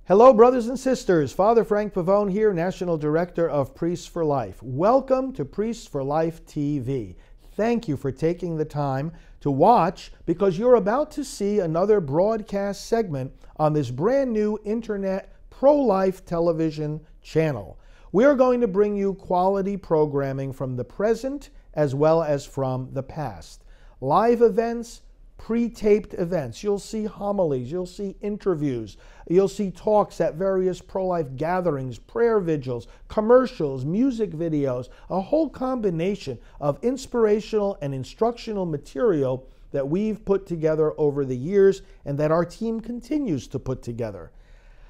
Hello, brothers and sisters. Father Frank Pavone here, National Director of Priests for Life. Welcome to Priests for Life TV. Thank you for taking the time to watch because you're about to see another broadcast segment on this brand new internet pro-life television channel. We are going to bring you quality programming from the present as well as from the past. Live events, pre-taped events. You'll see homilies, you'll see interviews, you'll see talks at various pro-life gatherings, prayer vigils, commercials, music videos, a whole combination of inspirational and instructional material that we've put together over the years and that our team continues to put together.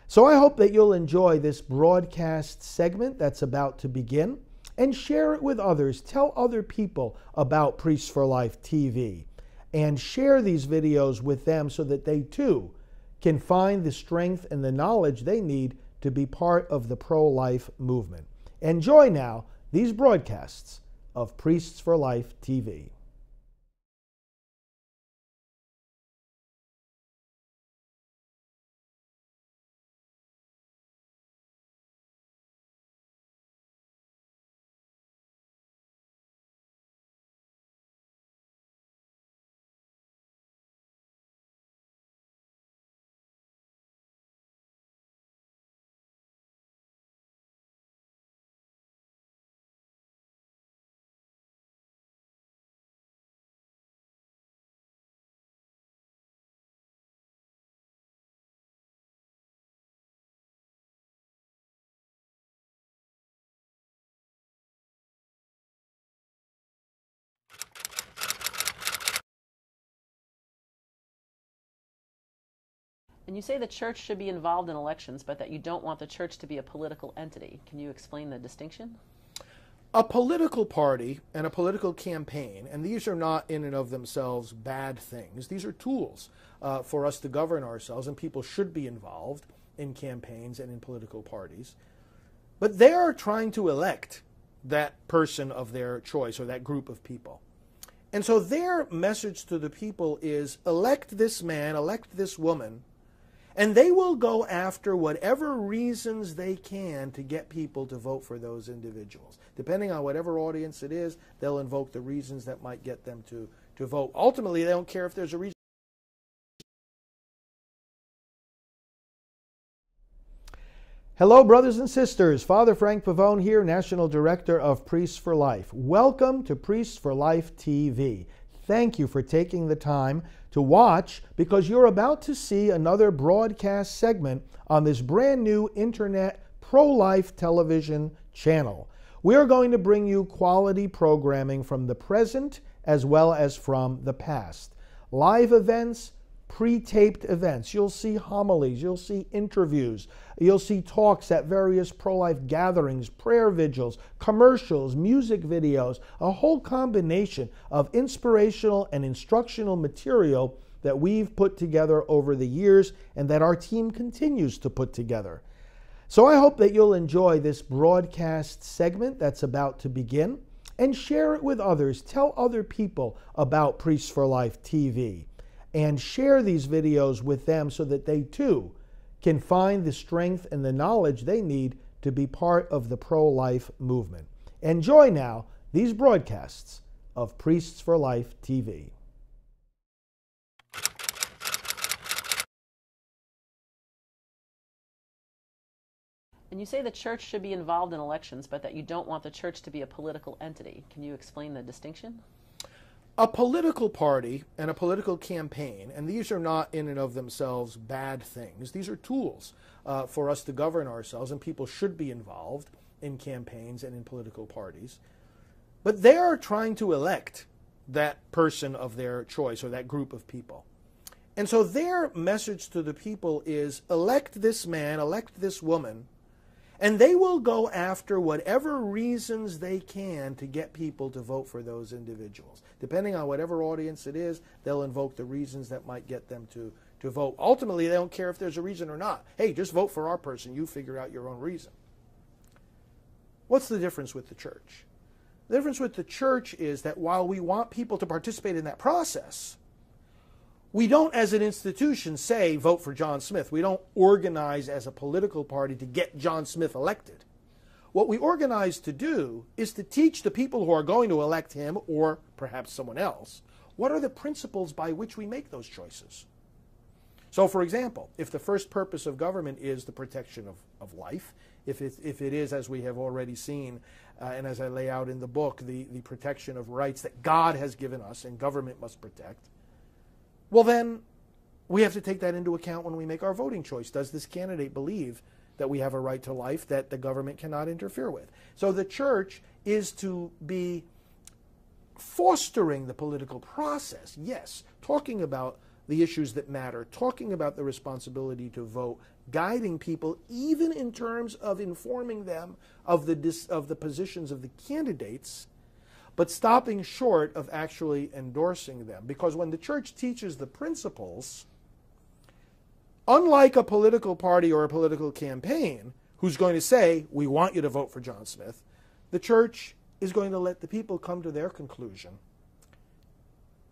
So I hope that you'll enjoy this broadcast segment that's about to begin and share it with others. Tell other people about Priests for Life TV. And share these videos with them so that they too can find the strength and the knowledge they need to be part of the pro-life movement. Enjoy now these broadcasts of Priests for Life TV. And you say the church should be involved in elections, but that you don't want the church to be a political entity. Can you explain the distinction? A political party and a political campaign, and these are not in and of themselves bad things. These are tools for us to govern ourselves, and people should be involved in campaigns and in political parties. But they are trying to elect that person of their choice or that group of people. And so their message to the people is elect this man, elect this woman, and they will go after whatever reasons they can to get people to vote for those individuals. Depending on whatever audience it is, they'll invoke the reasons that might get them to vote. Ultimately, they don't care if there's a reason. Hello, brothers and sisters. Father Frank Pavone here, National Director of Priests for Life. Welcome to Priests for Life TV. Thank you for taking the time to watch because you're about to see another broadcast segment on this brand new internet pro-life television channel. We are going to bring you quality programming from the present as well as from the past. Live events, pre-taped events. You'll see homilies, you'll see interviews, you'll see talks at various pro-life gatherings, prayer vigils, commercials, music videos, a whole combination of inspirational and instructional material that we've put together over the years and that our team continues to put together. So I hope that you'll enjoy this broadcast segment that's about to begin and share it with others. Tell other people about Priests for Life TV. And share these videos with them so that they too can find the strength and the knowledge they need to be part of the pro-life movement. Enjoy now these broadcasts of Priests for Life TV. And you say the church should be involved in elections, but that you don't want the church to be a political entity. Can you explain the distinction? A political party and a political campaign, and these are not in and of themselves bad things. These are tools for us to govern ourselves, and people should be involved in campaigns and in political parties. But they are trying to elect that person of their choice or that group of people. And so their message to the people is elect this man, elect this woman, and they will go after whatever reasons they can to get people to vote for those individuals. Depending on whatever audience it is, they'll invoke the reasons that might get them to vote. Ultimately, they don't care if there's a reason or not. Hey, just vote for our person. You figure out your own reason. What's the difference with the church? The difference with the church is that while we want people to participate in that process, We don't, as an institution, say, vote for John Smith. We don't organize as a political party to get John Smith elected. What we organize to do is to teach the people who are going to elect him, or perhaps someone else, what are the principles by which we make those choices. So, for example, if the first purpose of government is the protection of life, if it is, as we have already seen, and as I lay out in the book, the protection of rights that God has given us and government must protect, well then, we have to take that into account when we make our voting choice. Does this candidate believe that we have a right to life that the government cannot interfere with? So the church is to be fostering the political process, yes, talking about the issues that matter, talking about the responsibility to vote, guiding people even in terms of informing them of the positions of the candidates, but stopping short of actually endorsing them. Because when the church teaches the principles, unlike a political party or a political campaign who's going to say, we want you to vote for John Smith, the church is going to let the people come to their conclusion.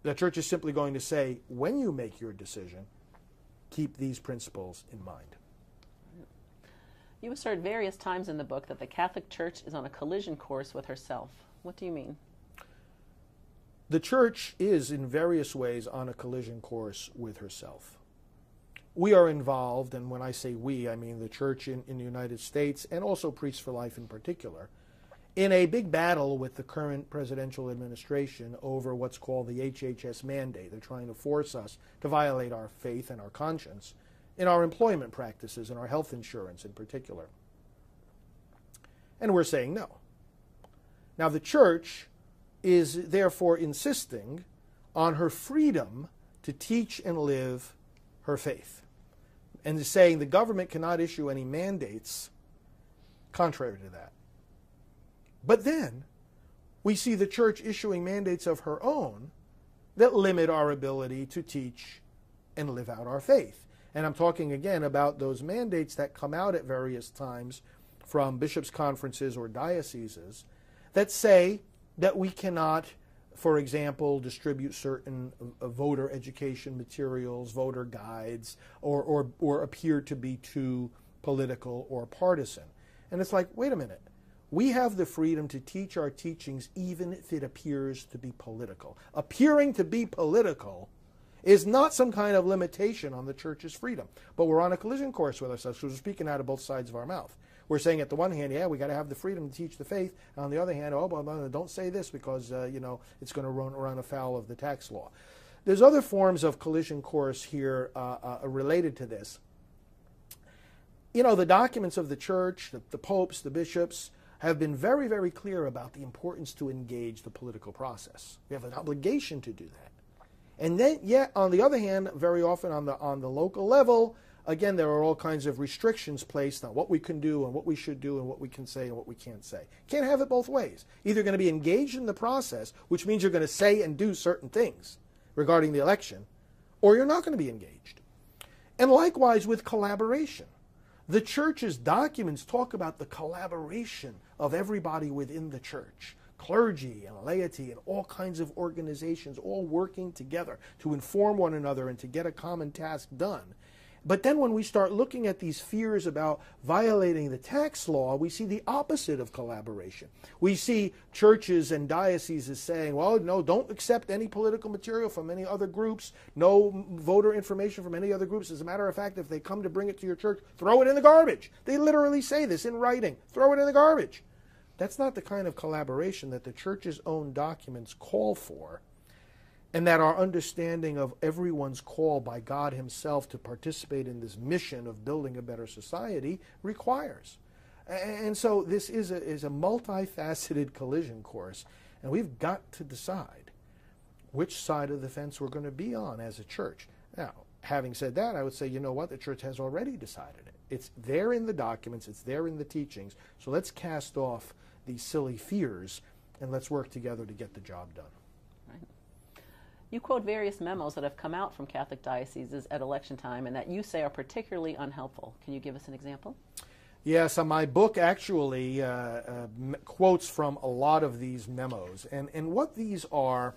The church is simply going to say, when you make your decision, keep these principles in mind. You assert various times in the book that the Catholic Church is on a collision course with herself. What do you mean? The church is, in various ways, on a collision course with herself. We are involved, and when I say we, I mean the church in the United States, and also Priests for Life in particular, in a big battle with the current presidential administration over what's called the HHS mandate. They're trying to force us to violate our faith and our conscience in our employment practices and our health insurance in particular. And we're saying no. Now, the church is therefore insisting on her freedom to teach and live her faith, and is saying the government cannot issue any mandates contrary to that. But then we see the church issuing mandates of her own that limit our ability to teach and live out our faith. And I'm talking again about those mandates that come out at various times from bishops' conferences or dioceses that say that we cannot, for example, distribute certain voter education materials, voter guides, or appear to be too political or partisan. And it's like, wait a minute. We have the freedom to teach our teachings even if it appears to be political. Appearing to be political is not some kind of limitation on the church's freedom. But we're on a collision course with ourselves, because we're speaking out of both sides of our mouth. We're saying at the one hand, yeah, we got to have the freedom to teach the faith. And on the other hand, oh, well, don't say this because, it's going to run afoul of the tax law. There's other forms of collision course here related to this. The documents of the church, the popes, the bishops, have been very, very clear about the importance to engage the political process. We have an obligation to do that. And then, yet, on the other hand, very often on the local level, again, there are all kinds of restrictions placed on what we can do and what we should do and what we can say and what we can't say. Can't have it both ways. Either going to be engaged in the process, which means you're going to say and do certain things regarding the election, or you're not going to be engaged. And likewise with collaboration. The church's documents talk about the collaboration of everybody within the church, clergy and laity and all kinds of organizations all working together to inform one another and to get a common task done. But then when we start looking at these fears about violating the tax law, we see the opposite of collaboration. We see churches and dioceses saying, well, no, don't accept any political material from any other groups, no voter information from any other groups. As a matter of fact, if they come to bring it to your church, throw it in the garbage. They literally say this in writing, throw it in the garbage. That's not the kind of collaboration that the church's own documents call for, and that our understanding of everyone's call by God himself to participate in this mission of building a better society requires. And so this is a multifaceted collision course, and we've got to decide which side of the fence we're going to be on as a church. Now, having said that, I would say, you know what? The church has already decided it. It's there in the documents. It's there in the teachings. So let's cast off these silly fears, and let's work together to get the job done. You quote various memos that have come out from Catholic dioceses at election time and that you say are particularly unhelpful. Can you give us an example? Yes, my book actually quotes from a lot of these memos. And what these are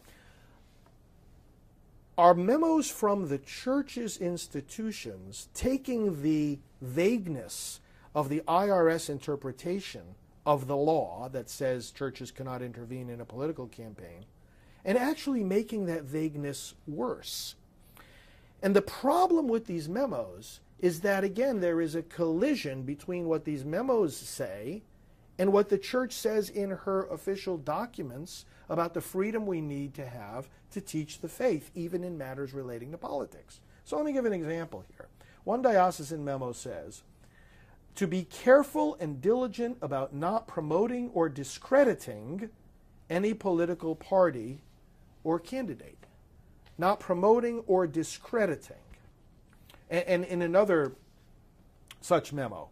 are memos from the church's institutions taking the vagueness of the IRS interpretation of the law that says churches cannot intervene in a political campaign and actually making that vagueness worse. And the problem with these memos is that, again, there is a collision between what these memos say and what the church says in her official documents about the freedom we need to have to teach the faith, even in matters relating to politics. So let me give an example here. One diocesan memo says, to be careful and diligent about not promoting or discrediting any political party or candidate. Not promoting or discrediting. And in another such memo,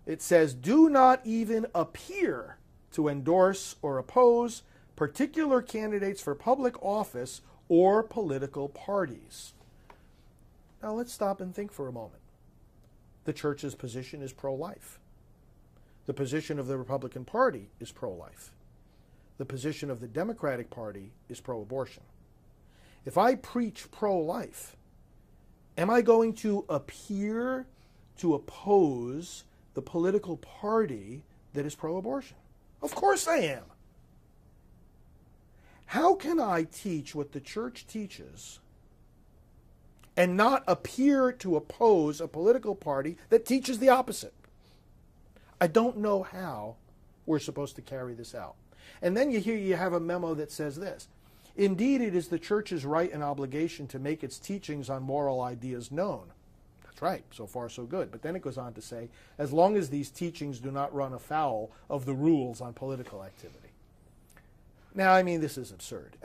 it says, do not even appear to endorse or oppose particular candidates for public office or political parties. Now let's stop and think for a moment. The church's position is pro-life. The position of the Republican Party is pro-life. The position of the Democratic Party is pro-abortion. If I preach pro-life, am I going to appear to oppose the political party that is pro-abortion? Of course I am. How can I teach what the church teaches and not appear to oppose a political party that teaches the opposite? I don't know how we're supposed to carry this out. And then you have a memo that says this. Indeed, it is the church's right and obligation to make its teachings on moral ideas known. That's right, so far so good. But then it goes on to say, as long as these teachings do not run afoul of the rules on political activity. Now, I mean, this is absurd.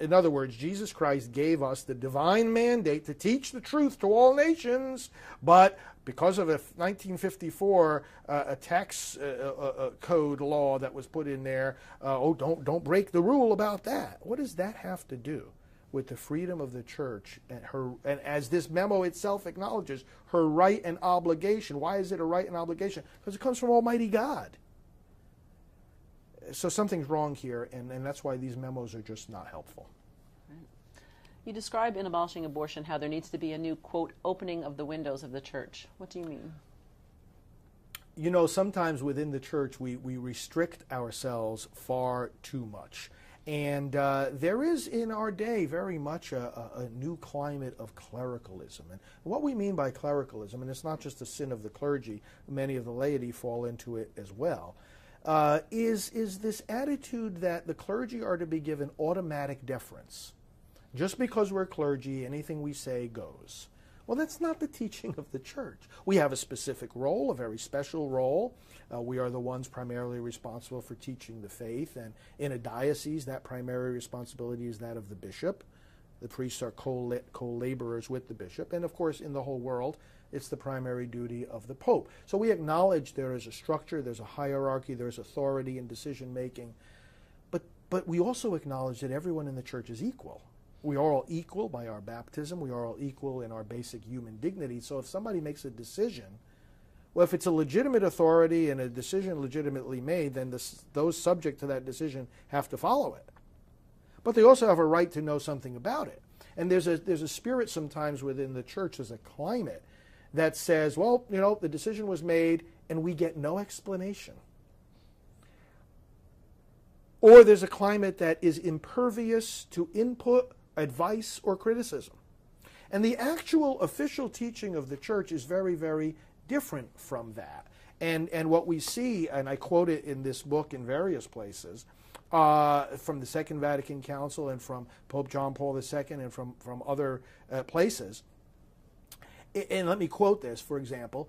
In other words, Jesus Christ gave us the divine mandate to teach the truth to all nations, but because of a 1954 a tax code law that was put in there, don't break the rule about that. What does that have to do with the freedom of the church and as this memo itself acknowledges, her right and obligation? Why is it a right and obligation? Because it comes from Almighty God. So something's wrong here, and that's why these memos are just not helpful. Right. You describe in Abolishing Abortion how there needs to be a new, quote, opening of the windows of the church. What do you mean? You know, sometimes within the church we restrict ourselves far too much. And there is in our day very much a new climate of clericalism. And what we mean by clericalism, and it's not just a sin of the clergy, many of the laity fall into it as well, is this attitude that the clergy are to be given automatic deference. Just because we're clergy, anything we say goes. Well, that's not the teaching of the church. We have a specific role, a very special role. We are the ones primarily responsible for teaching the faith, and in a diocese, that primary responsibility is that of the bishop. The priests are co-laborers with the bishop, and of course, in the whole world, it's the primary duty of the Pope. So we acknowledge there is a structure, there's a hierarchy, there's authority in decision-making, but we also acknowledge that everyone in the church is equal. We are all equal by our baptism. We are all equal in our basic human dignity. So if somebody makes a decision, well, if it's a legitimate authority and a decision legitimately made, then those subject to that decision have to follow it. But they also have a right to know something about it. And there's a spirit sometimes within the church, there's a climate that says, well, you know, the decision was made and we get no explanation. Or there's a climate that is impervious to input, advice, or criticism. And the actual official teaching of the church is very, very different from that. And what we see, and I quote it in this book in various places, from the Second Vatican Council and from Pope John Paul II and from other places, and let me quote this, for example,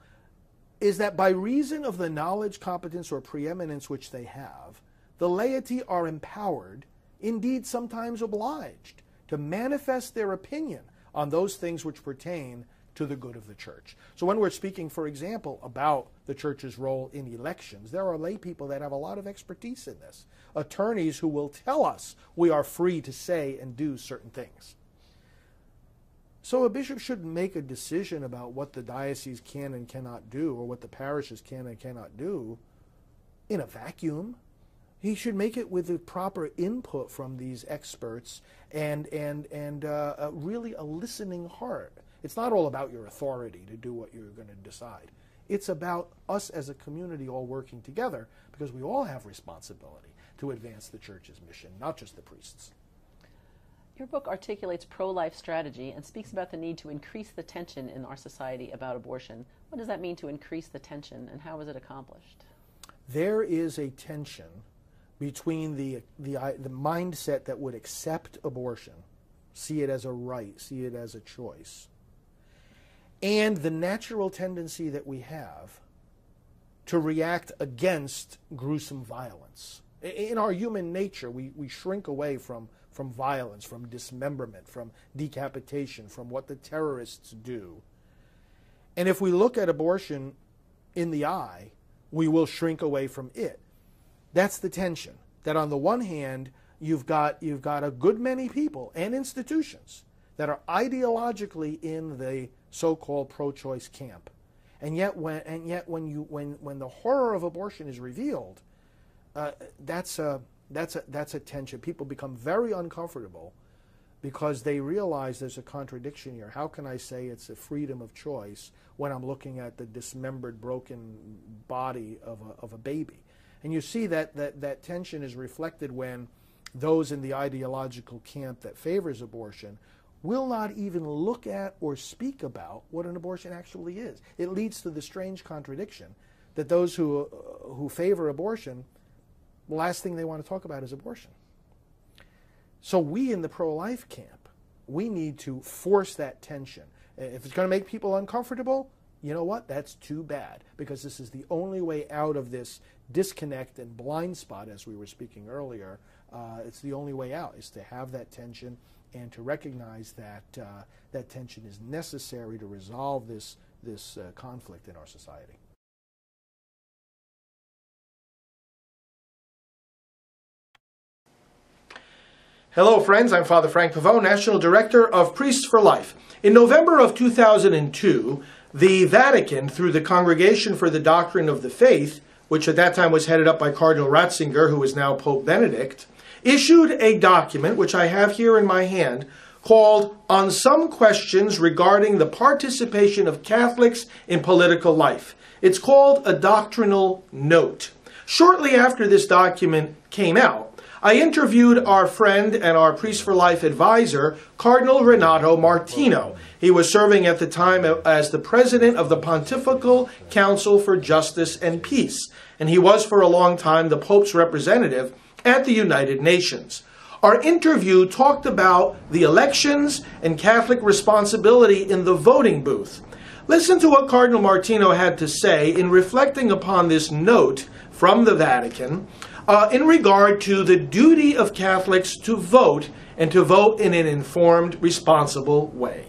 is that by reason of the knowledge, competence, or preeminence which they have, the laity are empowered, indeed sometimes obliged, to manifest their opinion on those things which pertain to the good of the church. So when we're speaking, for example, about the church's role in elections, there are lay people that have a lot of expertise in this. Attorneys who will tell us we are free to say and do certain things. So a bishop shouldn't make a decision about what the diocese can and cannot do, or what the parishes can and cannot do, in a vacuum. He should make it with the proper input from these experts and really a listening heart. It's not all about your authority to do what you're going to decide. It's about us as a community all working together, because we all have responsibility to advance the church's mission, not just the priests. Your book articulates pro-life strategy and speaks about the need to increase the tension in our society about abortion. What does that mean, to increase the tension, and how is it accomplished? There is a tension between the mindset that would accept abortion, see it as a right, see it as a choice, and the natural tendency that we have to react against gruesome violence. In our human nature, we shrink away from violence, from dismemberment, from decapitation, from what the terrorists do. And if we look at abortion in the eye, we will shrink away from it. That's the tension. That on the one hand, you've got a good many people and institutions that are ideologically in the so-called pro-choice camp, and yet when the horror of abortion is revealed, that's a tension. People become very uncomfortable because they realize there's a contradiction here. How can I say it's a freedom of choice when I'm looking at the dismembered, broken body of a baby? And you see that tension is reflected when those in the ideological camp that favors abortion will not even look at or speak about what an abortion actually is. It leads to the strange contradiction that those who favor abortion, the last thing they want to talk about is abortion. So we in the pro-life camp, we need to force that tension. If it's going to make people uncomfortable, you know what? That's too bad, because this is the only way out of this disconnect and blind spot, as we were speaking earlier. It's the only way out, is to have that tension and to recognize that that tension is necessary to resolve this conflict in our society. Hello friends, I'm Father Frank Pavone, National Director of Priests for Life. In November of 2002, the Vatican, through the Congregation for the Doctrine of the Faith, which at that time was headed up by Cardinal Ratzinger, who is now Pope Benedict, issued a document, which I have here in my hand, called On Some Questions Regarding the Participation of Catholics in Political Life. It's called a doctrinal note. Shortly after this document came out, I interviewed our friend and our Priest for Life advisor, Cardinal Renato Martino. He was serving at the time as the president of the Pontifical Council for Justice and Peace, and he was for a long time the Pope's representative at the United Nations. Our interview talked about the elections and Catholic responsibility in the voting booth. Listen to what Cardinal Martino had to say in reflecting upon this note from the Vatican in regard to the duty of Catholics to vote, and to vote in an informed, responsible way.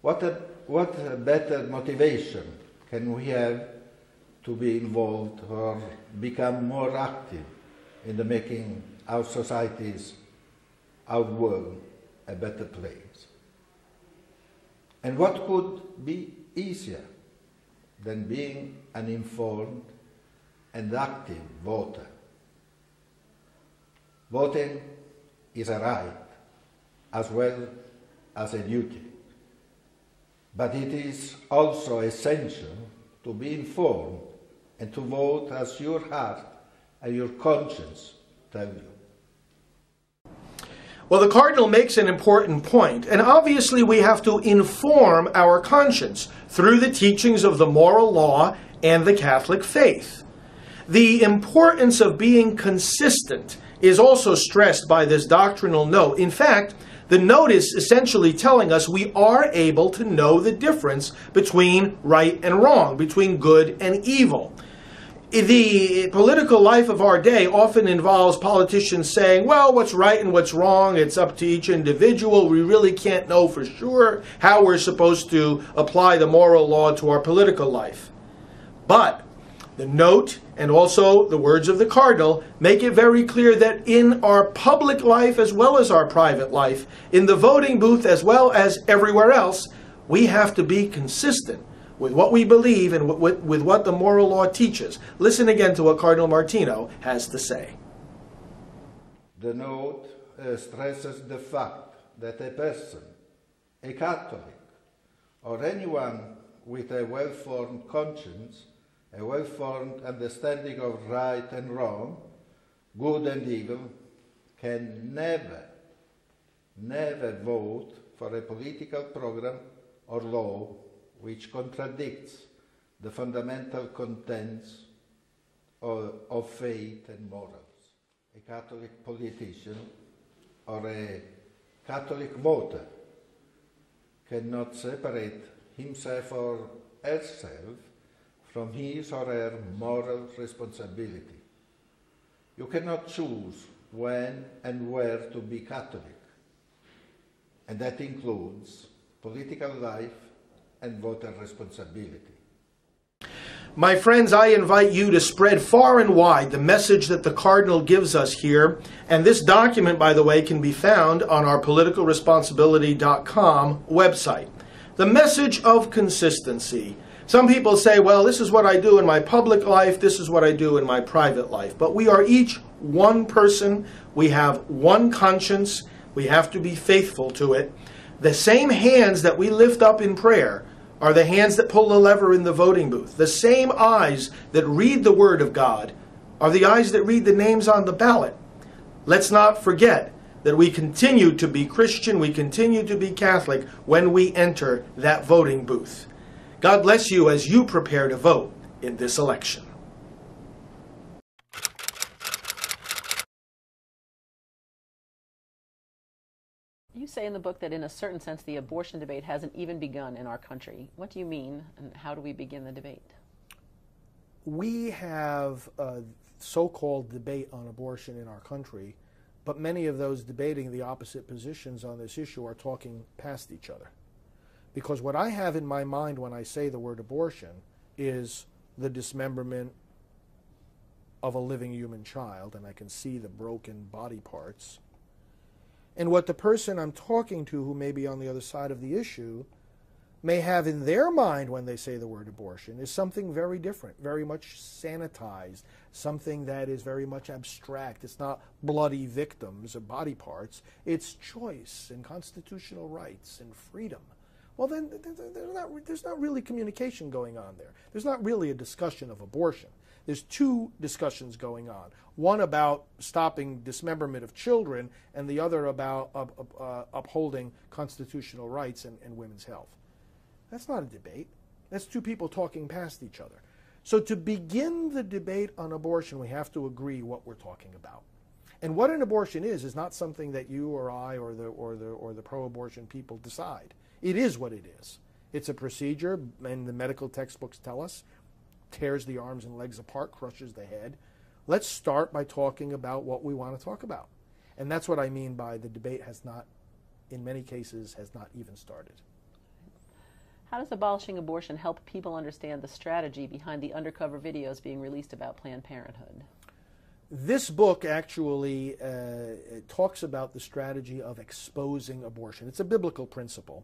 What a better motivation can we have to be involved or become more active in the making our societies, our world, a better place? And what could be easier than being an informed and active voter? Voting is a right as well as a duty, but it is also essential to be informed and to vote as your heart and your conscience tell you. Well, the Cardinal makes an important point, and obviously we have to inform our conscience through the teachings of the moral law and the Catholic faith. The importance of being consistent is also stressed by this doctrinal note. In fact, the note is essentially telling us we are able to know the difference between right and wrong, between good and evil. The political life of our day often involves politicians saying, well, what's right and what's wrong, it's up to each individual. We really can't know for sure how we're supposed to apply the moral law to our political life. But the note and also the words of the Cardinal make it very clear that in our public life as well as our private life, in the voting booth as well as everywhere else, we have to be consistent with what we believe and with what the moral law teaches. Listen again to what Cardinal Martino has to say. The note stresses the fact that a person, a Catholic, or anyone with a well-formed conscience, a well-formed understanding of right and wrong, good and evil, can never vote for a political program or law which contradicts the fundamental contents of faith and morals. A Catholic politician or a Catholic voter cannot separate himself or herself from his or her moral responsibility. You cannot choose when and where to be Catholic, and that includes political life and voter responsibility. My friends, I invite you to spread far and wide the message that the Cardinal gives us here. And this document, by the way, can be found on our politicalresponsibility.com website. The message of consistency. Some people say, well, this is what I do in my public life, this is what I do in my private life. But we are each one person. We have one conscience. We have to be faithful to it. The same hands that we lift up in prayer are the hands that pull the lever in the voting booth. The same eyes that read the Word of God are the eyes that read the names on the ballot. Let's not forget that we continue to be Christian, we continue to be Catholic when we enter that voting booth. God bless you as you prepare to vote in this election. You say in the book that in a certain sense the abortion debate hasn't even begun in our country. What do you mean, and how do we begin the debate? We have a so-called debate on abortion in our country, but many of those debating the opposite positions on this issue are talking past each other. Because what I have in my mind when I say the word abortion is the dismemberment of a living human child, and I can see the broken body parts. And what the person I'm talking to, who may be on the other side of the issue, may have in their mind when they say the word abortion is something very different, very much sanitized, something that is very much abstract. It's not bloody victims or body parts. It's choice and constitutional rights and freedom. Well, then there's not really communication going on there. There's not really a discussion of abortion. There's two discussions going on. One about stopping dismemberment of children, and the other about upholding constitutional rights and women's health. That's not a debate. That's two people talking past each other. So to begin the debate on abortion, we have to agree what we're talking about. And what an abortion is not something that you or I or the pro-abortion people decide. It is what it is. It's a procedure, and the medical textbooks tell us, tears the arms and legs apart, crushes the head. Let's start by talking about what we want to talk about. And that's what I mean by the debate has not, in many cases, has not even started. How does abolishing abortion help people understand the strategy behind the undercover videos being released about Planned Parenthood? This book actually talks about the strategy of exposing abortion. It's a biblical principle.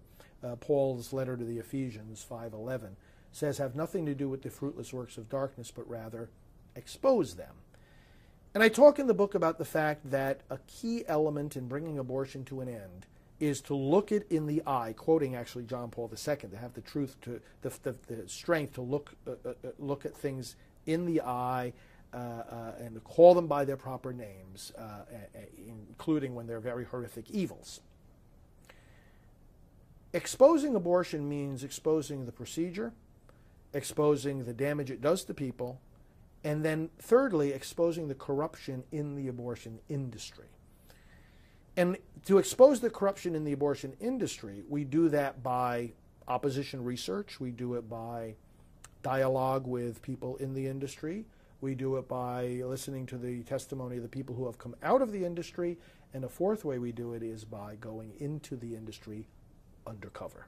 Paul's letter to the Ephesians 5:11 says, have nothing to do with the fruitless works of darkness, but rather expose them. And I talk in the book about the fact that a key element in bringing abortion to an end is to look it in the eye, quoting actually John Paul II, to have the truth, to the strength to look at things in the eye and to call them by their proper names, including when they're very horrific evils. Exposing abortion means exposing the procedure, exposing the damage it does to people, and then thirdly, exposing the corruption in the abortion industry. And to expose the corruption in the abortion industry, we do that by opposition research, we do it by dialogue with people in the industry, we do it by listening to the testimony of the people who have come out of the industry, and a fourth way we do it is by going into the industry undercover.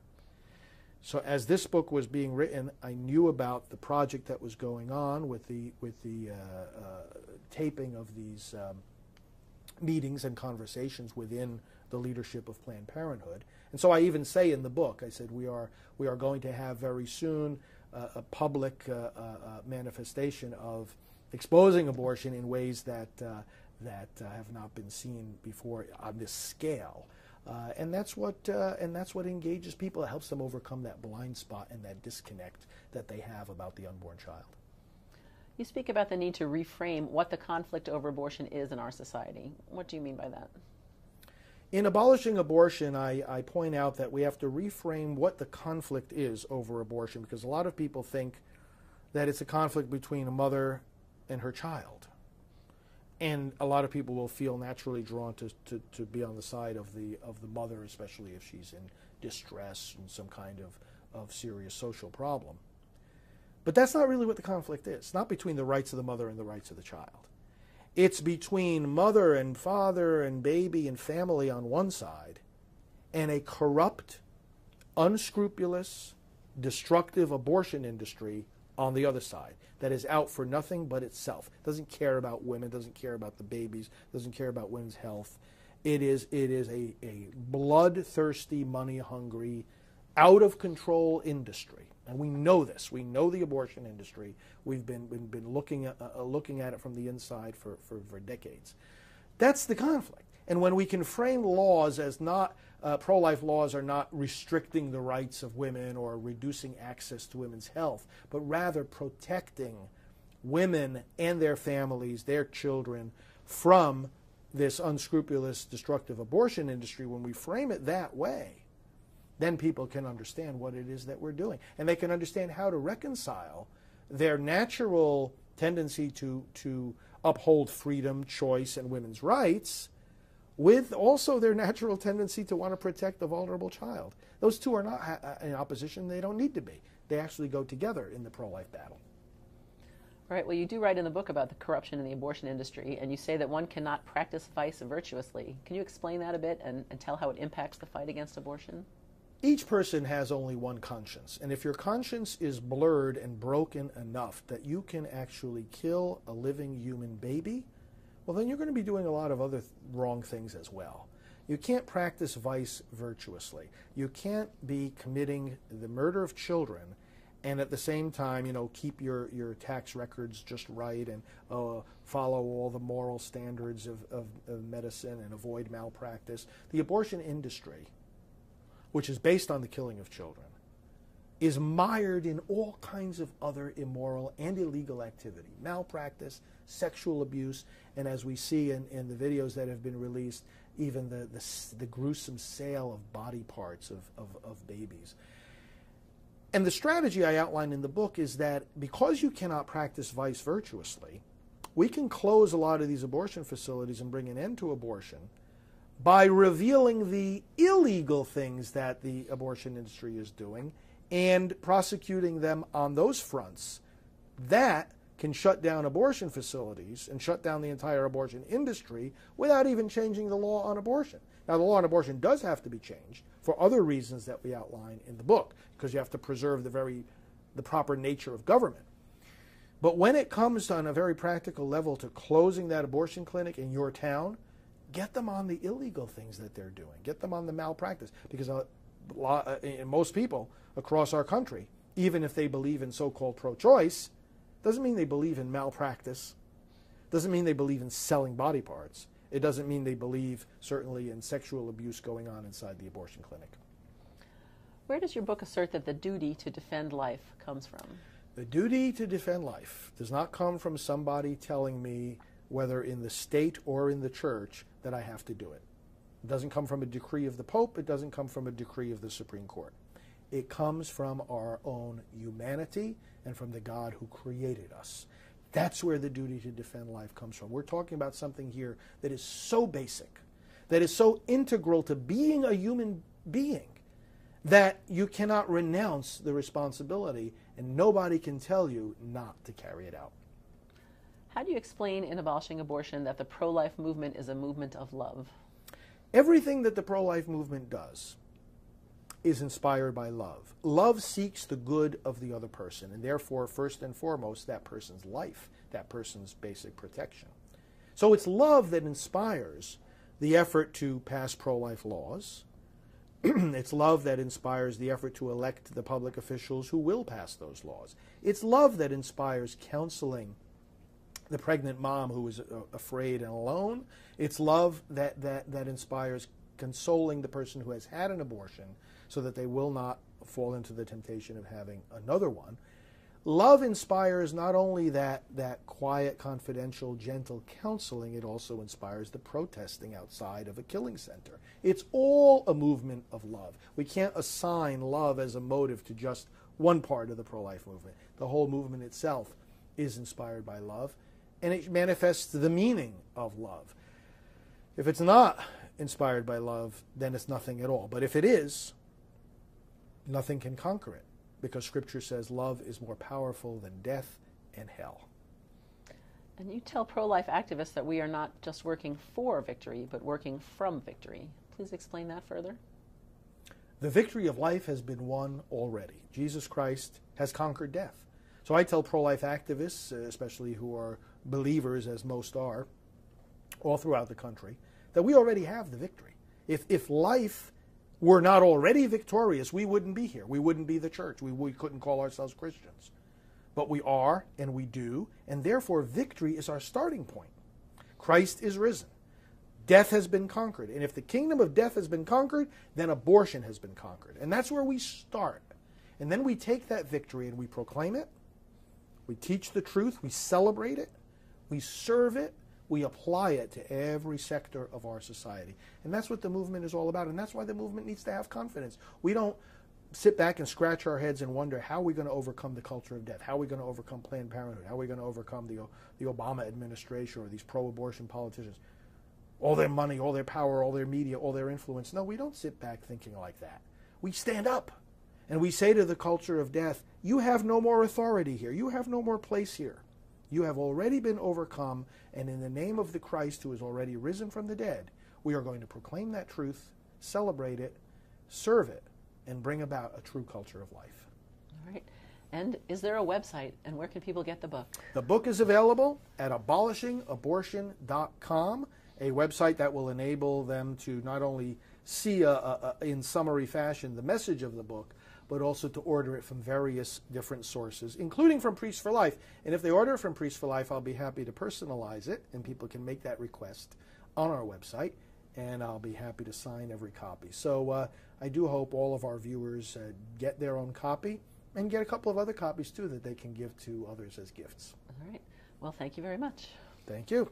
So as this book was being written, I knew about the project that was going on with the taping of these meetings and conversations within the leadership of Planned Parenthood. And so I even say in the book, I said we are going to have very soon a public manifestation of exposing abortion in ways that have not been seen before on this scale. And that's what engages people. It helps them overcome that blind spot and that disconnect that they have about the unborn child. You speak about the need to reframe what the conflict over abortion is in our society. What do you mean by that? In abolishing abortion, I point out that we have to reframe what the conflict is over abortion, because a lot of people think that it's a conflict between a mother and her child. And a lot of people will feel naturally drawn to be on the side of the mother, especially if she's in distress and some kind of serious social problem. But that's not really what the conflict is. It's not between the rights of the mother and the rights of the child. It's between mother and father and baby and family on one side and a corrupt, unscrupulous, destructive abortion industry on the other side that is out for nothing but itself. Doesn't care about women, doesn't care about the babies, doesn't care about women's health. It is a bloodthirsty, money-hungry, out-of-control industry. And we know this. We know the abortion industry. We've been looking at it from the inside for decades. That's the conflict. And when we can frame laws as not, pro-life laws are not restricting the rights of women or reducing access to women's health, but rather protecting women and their families, their children, from this unscrupulous, destructive abortion industry, when we frame it that way, then people can understand what it is that we're doing. And they can understand how to reconcile their natural tendency to uphold freedom, choice, and women's rights with also their natural tendency to want to protect the vulnerable child. Those two are not in opposition. They don't need to be. They actually go together in the pro-life battle. Right. Well, you do write in the book about the corruption in the abortion industry, and you say that one cannot practice vice virtuously. Can you explain that a bit and tell how it impacts the fight against abortion? Each person has only one conscience, and if your conscience is blurred and broken enough that you can actually kill a living human baby, well, then you're going to be doing a lot of other wrong things as well. You can't practice vice virtuously. You can't be committing the murder of children and at the same time, keep your tax records just right and follow all the moral standards of medicine and avoid malpractice. The abortion industry, which is based on the killing of children, is mired in all kinds of other immoral and illegal activity, malpractice, sexual abuse, and as we see in the videos that have been released, even the gruesome sale of body parts of babies. And the strategy I outline in the book is that because you cannot practice vice virtuously, we can close a lot of these abortion facilities and bring an end to abortion by revealing the illegal things that the abortion industry is doing and prosecuting them on those fronts. That can shut down abortion facilities and shut down the entire abortion industry without even changing the law on abortion. Now, the law on abortion does have to be changed for other reasons that we outline in the book, because you have to preserve the proper nature of government. But when it comes on a very practical level to closing that abortion clinic in your town, get them on the illegal things that they're doing. Get them on the malpractice, because most people across our country, even if they believe in so-called pro-choice, doesn't mean they believe in malpractice, doesn't mean they believe in selling body parts. It doesn't mean they believe, certainly, in sexual abuse going on inside the abortion clinic. Where does your book assert that the duty to defend life comes from? The duty to defend life does not come from somebody telling me, whether in the state or in the church, that I have to do it. It doesn't come from a decree of the Pope. It doesn't come from a decree of the Supreme Court. It comes from our own humanity and from the God who created us. That's where the duty to defend life comes from. We're talking about something here that is so basic, that is so integral to being a human being, that you cannot renounce the responsibility, and nobody can tell you not to carry it out. How do you explain in Abolishing Abortion that the pro-life movement is a movement of love? Everything that the pro-life movement does is inspired by love. Love seeks the good of the other person, and therefore, first and foremost, that person's life, that person's basic protection. So it's love that inspires the effort to pass pro-life laws, It's love that inspires the effort to elect the public officials who will pass those laws. It's love that inspires counseling the pregnant mom who is afraid and alone. It's love that inspires consoling the person who has had an abortion so that they will not fall into the temptation of having another one. Love inspires not only that quiet, confidential, gentle counseling, it also inspires the protesting outside of a killing center. It's all a movement of love. We can't assign love as a motive to just one part of the pro-life movement. The whole movement itself is inspired by love, and it manifests the meaning of love. If it's not inspired by love, then it's nothing at all. But if it is, nothing can conquer it, because Scripture says love is more powerful than death and hell. And you tell pro-life activists that we are not just working for victory, but working from victory. Please explain that further. The victory of life has been won already. Jesus Christ has conquered death. So I tell pro-life activists, especially who are believers, as most are, all throughout the country, that we already have the victory. If life were not already victorious, we wouldn't be here. We wouldn't be the church. We couldn't call ourselves Christians. But we are, and we do, and therefore victory is our starting point. Christ is risen. Death has been conquered. And if the kingdom of death has been conquered, then abortion has been conquered. And that's where we start. And then we take that victory and we proclaim it. We teach the truth. We celebrate it. We serve it. We apply it to every sector of our society. And that's what the movement is all about. And that's why the movement needs to have confidence. We don't sit back and scratch our heads and wonder, how are we going to overcome the culture of death? How are we going to overcome Planned Parenthood? How are we going to overcome the Obama administration or these pro-abortion politicians? All their money, all their power, all their media, all their influence. No, we don't sit back thinking like that. We stand up and we say to the culture of death, you have no more authority here. You have no more place here. You have already been overcome, and in the name of the Christ who is already risen from the dead, we are going to proclaim that truth, celebrate it, serve it, and bring about a true culture of life. All right. And is there a website, and where can people get the book? The book is available at abolishingabortion.com, a website that will enable them to not only see in summary fashion the message of the book, but also to order it from various different sources, including from Priests for Life. And if they order it from Priests for Life, I'll be happy to personalize it, and people can make that request on our website, and I'll be happy to sign every copy. So I do hope all of our viewers get their own copy, and get a couple of other copies, too, that they can give to others as gifts. All right. Well, thank you very much. Thank you.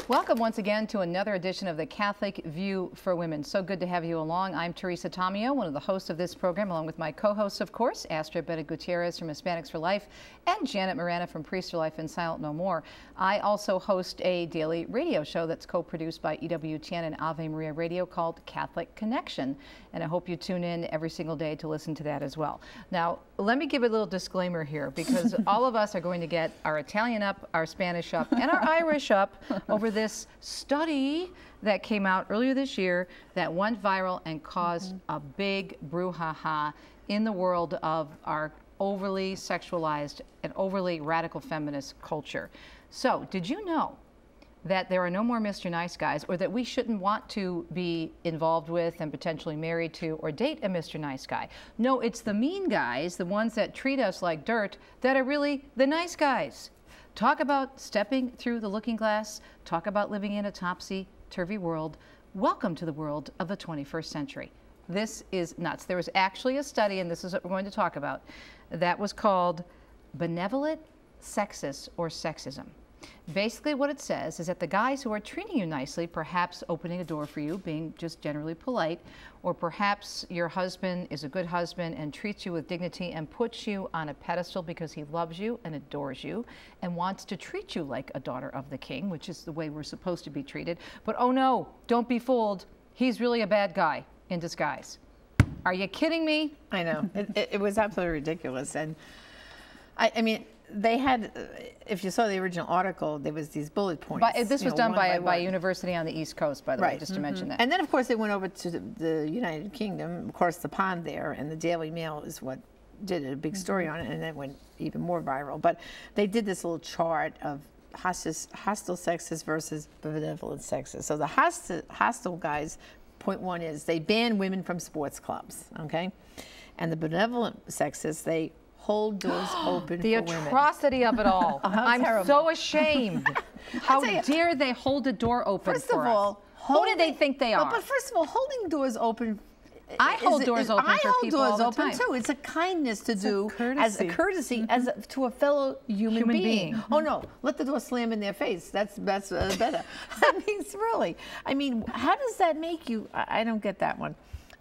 Welcome once again to another edition of the Catholic View for Women. So good to have you along. I'm Teresa Tamio, one of the hosts of this program, along with my co-hosts, of course, Astrid Bennett Gutierrez from Hispanics for Life and Janet Morana from Priests for Life and Silent No More. I also host a daily radio show that's co-produced by EWTN and Ave Maria Radio called Catholic Connection, and I hope you tune in every single day to listen to that as well. Now, let me give a little disclaimer here, because all of us are going to get our Italian up, our Spanish up, and our Irish up over this study that came out earlier this year that went viral and caused a big brouhaha in the world of our overly sexualized and overly radical feminist culture. So, did you know that there are no more Mr. Nice Guys, or that we shouldn't want to be involved with and potentially married to or date a Mr. Nice Guy? No, it's the mean guys, the ones that treat us like dirt, that are really the nice guys. Talk about stepping through the looking glass. Talk about living in a topsy-turvy world. Welcome to the world of the 21st century. This is nuts. There was actually a study, and this is what we're going to talk about, that was called Benevolent Sexist or Sexism. Basically what it says is that the guys who are treating you nicely, perhaps opening a door for you, being just generally polite, or perhaps your husband is a good husband and treats you with dignity and puts you on a pedestal because he loves you and adores you and wants to treat you like a daughter of the king, which is the way we're supposed to be treated. But oh no, don't be fooled. He's really a bad guy in disguise. Are you kidding me? I know. It was absolutely ridiculous. And I mean, they had, if you saw the original article, there was these bullet points. But this was done by a one. university on the East Coast, by the way, just to mention that. And then, of course, they went over to the United Kingdom, across the pond there, and the Daily Mail is what did a big story on it, and that went even more viral. But they did this little chart of hostile sexes versus benevolent sexes. So the hostile guys, point one is they ban women from sports clubs, okay? And the benevolent sexes, they hold doors open the for women. atrocity of it all. I'm terrible. so ashamed. How dare they hold a door open First for of all, us? Who do they think they are? But first of all, holding doors open. I hold doors open for people all the time. I hold doors open too. It's a kindness to do as a courtesy to a fellow human being. Mm-hmm. Oh no, let the door slam in their face. That's better. I mean, it's really. I mean, how does that make you? I don't get that one.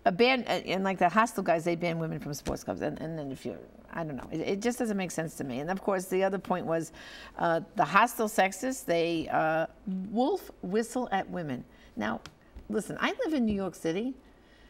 A ban, and like the hostile guys, they ban women from sports clubs, and then if you're, I don't know, it just doesn't make sense to me. And of course, the other point was the hostile sexes, they wolf whistle at women. Now, listen, I live in New York City,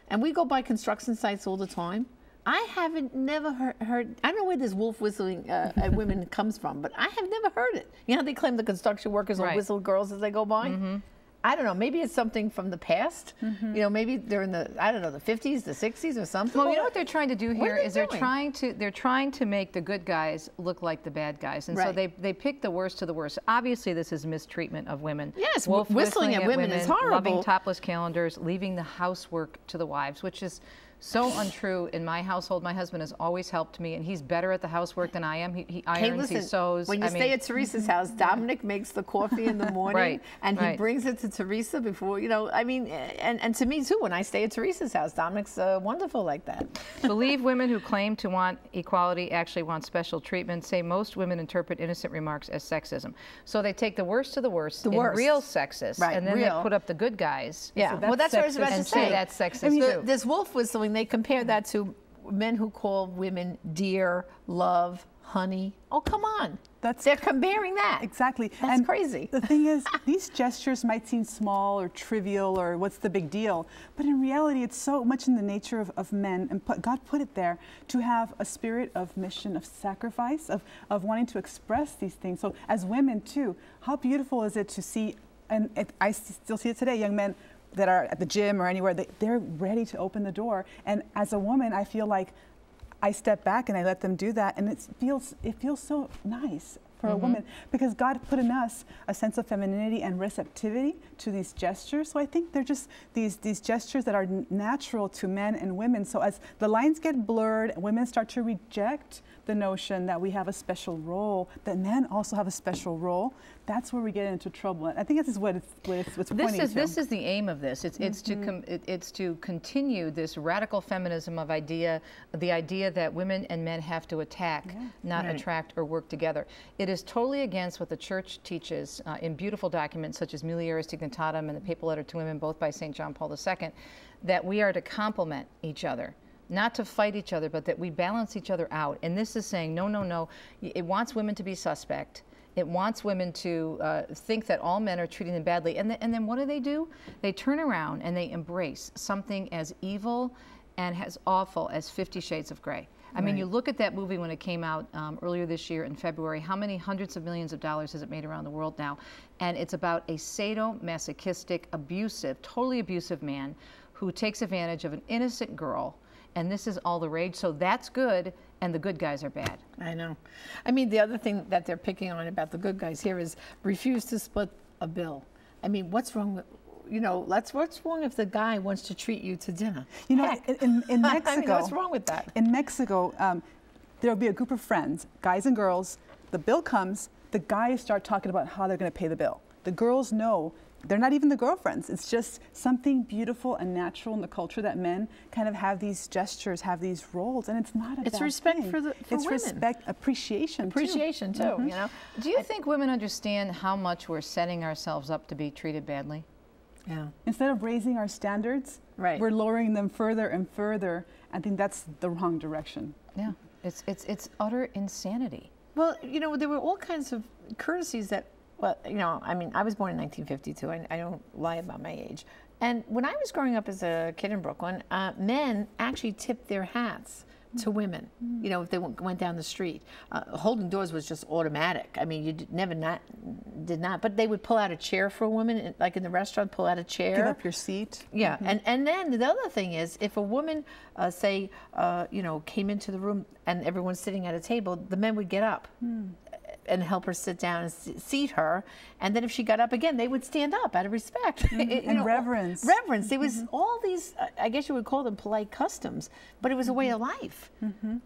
and we go by construction sites all the time. I haven't never heard, I don't know where this wolf whistling at women comes from, but I have never heard it. You know how they claim the construction workers will whistle girls as they go by? Mm-hmm. I don't know, maybe it's something from the past. Mm-hmm. You know, maybe they're in the, I don't know, the 50s, the 60s or something. Well, you know what they're trying to do here is they're trying to make the good guys look like the bad guys. And so they pick the worst of the worst. Obviously, this is mistreatment of women. Yes, Wolf whistling at women is horrible. Loving topless calendars, leaving the housework to the wives, which is so untrue. In my household, my husband has always helped me, and he's better at the housework than I am. He irons, he sews. When you stay at Teresa's house, Dominic makes the coffee in the morning, and he brings it to Teresa before, you know, I mean, and to me too, when I stay at Teresa's house, Dominic's wonderful like that. Believe women who claim to want equality actually want special treatment. Say most women interpret innocent remarks as sexism. So they take the worst of the worst, real sexist, and then they put up the good guys. Yeah, well, that's what I was about to say. That's sexist too. This wolf whistling, they compare that to men who call women dear, love, honey. Oh, come on. They're comparing that. Exactly. That's crazy. The thing is, these gestures might seem small or trivial or what's the big deal, but in reality, it's so much in the nature of men, and God put it there to have a spirit of mission, of sacrifice, of wanting to express these things. So as women too, how beautiful is it to see, and I still see it today, young men that are at the gym or anywhere, they're ready to open the door. And as a woman, I feel like I step back and I let them do that, and it feels so nice for a woman, because God put in us a sense of femininity and receptivity to these gestures. So I think they're just these gestures that are natural to men and women. So as the lines get blurred and women start to reject the notion that we have a special role, that men also have a special role, that's where we get into trouble. I think this is what's pointing to. This is the aim of this. It's to continue this radical feminism of the idea that women and men have to attack, not attract or work together. It is totally against what the church teaches in beautiful documents such as Mulieris Dignitatem and the Papal Letter to Women, both by St. John Paul II, that we are to complement each other. Not to fight each other, but that we balance each other out. And this is saying, no, no, no. It wants women to be suspect. It wants women to think that all men are treating them badly. And then what do? They turn around and they embrace something as evil and as awful as 50 Shades of Grey. I mean, you look at that movie when it came out earlier this year in February, how many hundreds of millions of dollars has it made around the world now? And it's about a sadomasochistic, abusive, totally abusive man who takes advantage of an innocent girl. And this is all the rage, so that's good, and the good guys are bad. I know. I mean, the other thing that they're picking on about the good guys here is refuse to split a bill. I mean, what's wrong with, you know, what's wrong if the guy wants to treat you to dinner? You know, in Mexico, I mean, what's wrong with that? In Mexico, there'll be a group of friends, guys and girls. The bill comes, the guys start talking about how they're going to pay the bill. The girls know. They're not even the girlfriends. It's just something beautiful and natural in the culture that men kind of have these gestures, have these roles, and it's not a It's bad respect thing. for women. It's respect, appreciation too, you know. Do you think women understand how much we're setting ourselves up to be treated badly? Yeah. Instead of raising our standards, we're lowering them further and further. I think that's the wrong direction. Yeah, it's utter insanity. Well, you know, there were all kinds of courtesies that, well, you know, I mean, I was born in 1952. I don't lie about my age. And when I was growing up as a kid in Brooklyn, men actually tipped their hats to women, you know, if they went down the street. Holding doors was just automatic. I mean, you did not, but they would pull out a chair for a woman, like in the restaurant, pull out a chair. Give up your seat. Yeah, and then the other thing is, if a woman, say, you know, came into the room and everyone's sitting at a table, the men would get up and help her sit down and seat her, and then if she got up again, they would stand up out of respect. And reverence. Reverence. There was all these, I guess you would call them polite customs, but it was a way of life.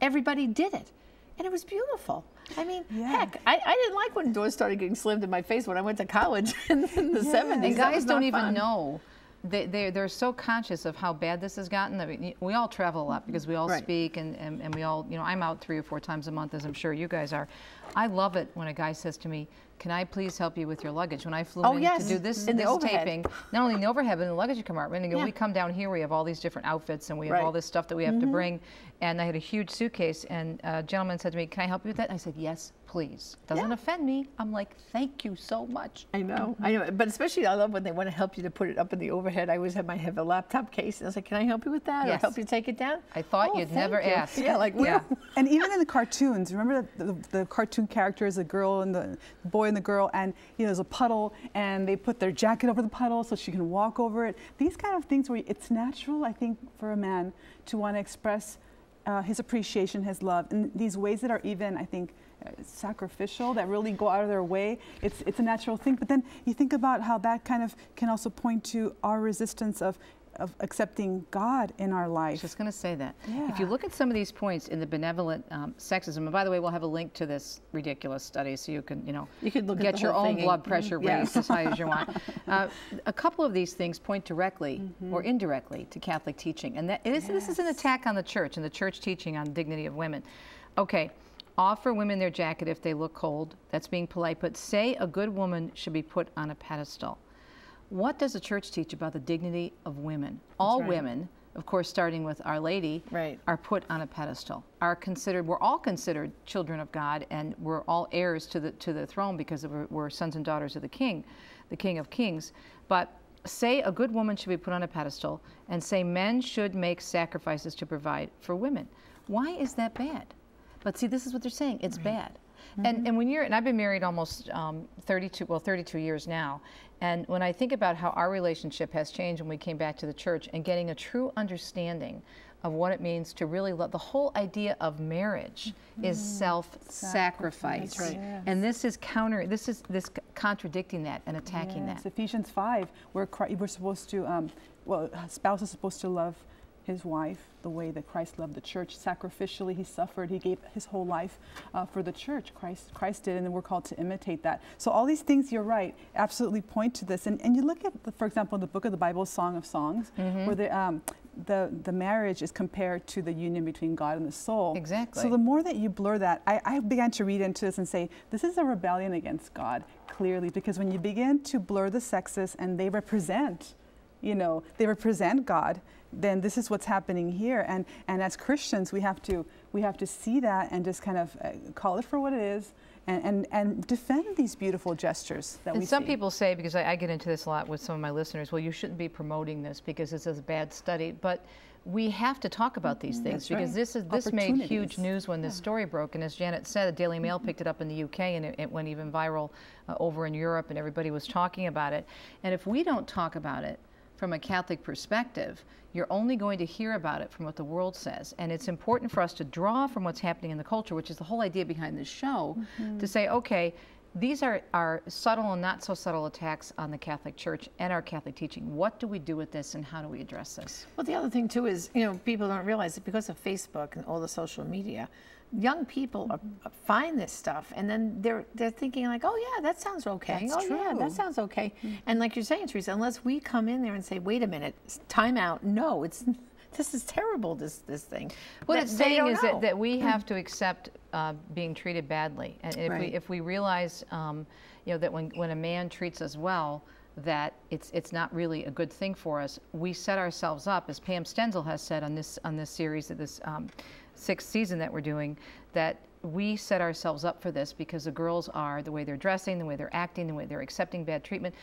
Everybody did it, and it was beautiful. I mean, heck, I didn't like when doors started getting slammed in my face when I went to college in the 70s. And guys don't even know. They're so conscious of how bad this has gotten. I mean, we all travel a lot because we all speak and we all, you know, I'm out 3 or 4 times a month, as I'm sure you guys are. I love it when a guy says to me, can I please help you with your luggage? When I flew in to do this taping, not only in the overhead, but in the luggage compartment, and we come down here, we have all these different outfits and we have all this stuff that we have to bring. And I had a huge suitcase, and a gentleman said to me, can I help you with that? And I said, yes, please. Doesn't offend me. I'm like, thank you so much. I know, but especially I love when they want to help you to put it up in the overhead. I always have a laptop case, and I was like, can I help you with that? Or help you take it down? I thought you'd never ask. Yeah, like, And even in the cartoons, remember the cartoon characters, the girl and the boy and the girl, and you know, there's a puddle, and they put their jacket over the puddle so she can walk over it. These kind of things where it's natural, I think, for a man to want to express his appreciation, his love, in these ways that are even, I think, sacrificial, that really go out of their way. It's a natural thing. But then you think about how that kind of can also point to our resistance of accepting God in our life. I was just going to say that. Yeah. If you look at some of these points in the benevolent sexism, and by the way, we'll have a link to this ridiculous study so you can, you can look get your own blood pressure raised as high as you want. A couple of these things point directly or indirectly to Catholic teaching, and this is an attack on the church and the church teaching on dignity of women. Okay. Offer women their jacket if they look cold. That's being polite. But say a good woman should be put on a pedestal. What does the church teach about the dignity of women? All women, of course, starting with Our Lady, are put on a pedestal. We're all considered children of God, and we're all heirs to the throne because we're sons and daughters of the King of Kings. But say a good woman should be put on a pedestal, and say men should make sacrifices to provide for women. Why is that bad? But see, this is what they're saying. It's bad. And when and I've been married almost 32 years now. And when I think about how our relationship has changed when we came back to the church and getting a true understanding of what it means to really love, the whole idea of marriage is self-sacrifice. And this is contradicting that and attacking that. Ephesians 5, where we're supposed to, a spouse is supposed to love his wife the way that Christ loved the church. Sacrificially, he suffered. He gave his whole life for the church. Christ did, and then we're called to imitate that. So all these things, you're right, absolutely point to this. And you look at, for example, the book of the Bible, Song of Songs, where the marriage is compared to the union between God and the soul. Exactly. So the more that you blur that, I began to read into this and say, this is a rebellion against God, clearly, because when you begin to blur the sexes and they represent, they represent God, then this is what's happening here. And as Christians, we have to see that and just kind of call it for what it is and defend these beautiful gestures that we see. And some people say, because I get into this a lot with some of my listeners, well, you shouldn't be promoting this because this is a bad study. But we have to talk about these things because this made huge news when this story broke. And as Janet said, the Daily Mail picked it up in the UK and it went even viral over in Europe, and everybody was talking about it. And if we don't talk about it from a Catholic perspective, you're only going to hear about it from what the world says. And it's important for us to draw from what's happening in the culture, which is the whole idea behind this show, to say, okay, these are subtle and not so subtle attacks on the Catholic Church and our Catholic teaching. What do we do with this and how do we address this? Well, the other thing too is, people don't realize that because of Facebook and all the social media, young people find this stuff and then they're thinking like, oh yeah, that sounds okay. That's true. Yeah, that sounds okay. And like you're saying, Teresa, unless we come in there and say, wait a minute, time out. No, this is terrible, this thing. What it's saying is that we have to accept being treated badly. And if we realize that when a man treats us well, that it's not really a good thing for us, we set ourselves up, as Pam Stenzel has said on this series, of this 6th season that we're doing, that we set ourselves up for this because the girls are, the way they're dressing, the way they're acting, the way they're accepting bad treatment.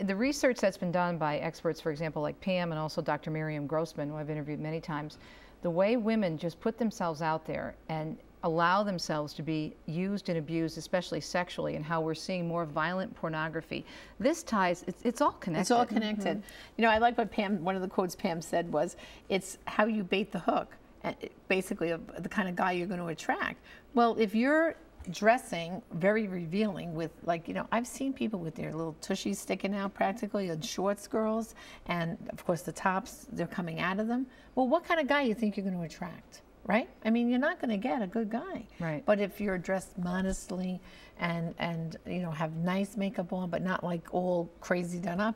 The research that's been done by experts, for example, like Pam and also Dr. Miriam Grossman, who I've interviewed many times, the way women just put themselves out there and allow themselves to be used and abused, especially sexually, and how we're seeing more violent pornography. This ties, it's all connected. It's all connected. You know, I like what Pam, one of the quotes Pam said was, it's how you bait the hook, and basically the kind of guy you're going to attract. Well, if you're dressing very revealing with, like, you know, I've seen people with their little tushies sticking out practically, and shorts, girls, and of course the tops, they're coming out of them. Well, what kind of guy you think you're going to attract? Right? I mean, you're not going to get a good guy. Right. But if you're dressed modestly and you know, have nice makeup on, but not like all crazy done up,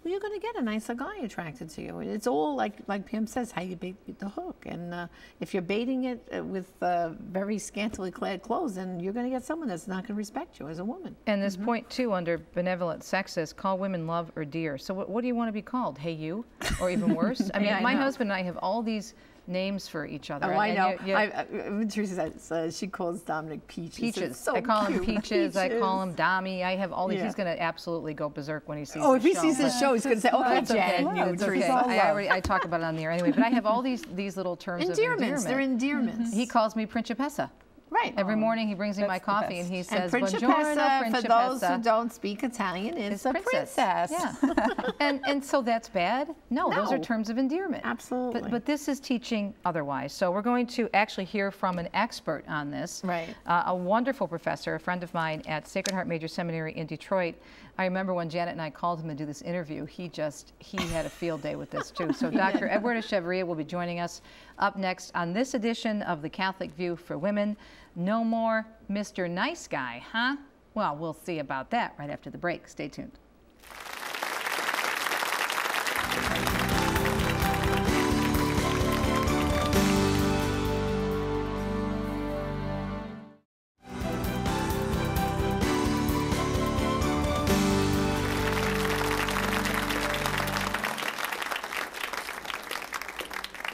well, you're going to get a nicer guy attracted to you. It's all like Pam says, how you bait the hook. And if you're baiting it with very scantily clad clothes, then you're going to get someone that's not going to respect you as a woman. And this point, too, under benevolent sexist, call women love or dear. So what do you want to be called? Hey, you? Or even worse? I mean, Yeah, my know. husband and I have all these names for each other. Oh, I know. And Teresa says she calls Dominic Peaches. Peaches. So I call him cute. Peaches. I call him Dommy. I have all these. Yeah. He's going to absolutely go berserk when he sees Oh, the if he show, sees this but- show, he's going to say, okay, It's okay. Jen, you, It's okay. Teresa. I talk about it on the air anyway. But I have all these little terms Endearments. of They're endearment. endearments. He calls me Principessa. Right. Every morning he brings me my That's the coffee best. and he And says, Principessa, Buongiorno, for those who Principessa. don't speak Italian, is a princess. Yeah. and so that's bad? No, those are No. terms of endearment. Absolutely. But this is teaching otherwise. So we're going to actually hear from an expert on this. Right. A wonderful professor, a friend of mine at Sacred Heart Major Seminary in Detroit. I remember when Janet and I called him to do this interview, he had a field day with this too. So Dr. Edward Echevarria will be joining us up next on this edition of The Catholic View for Women. No more Mr. Nice Guy, huh? Well, we'll see about that right after the break. Stay tuned.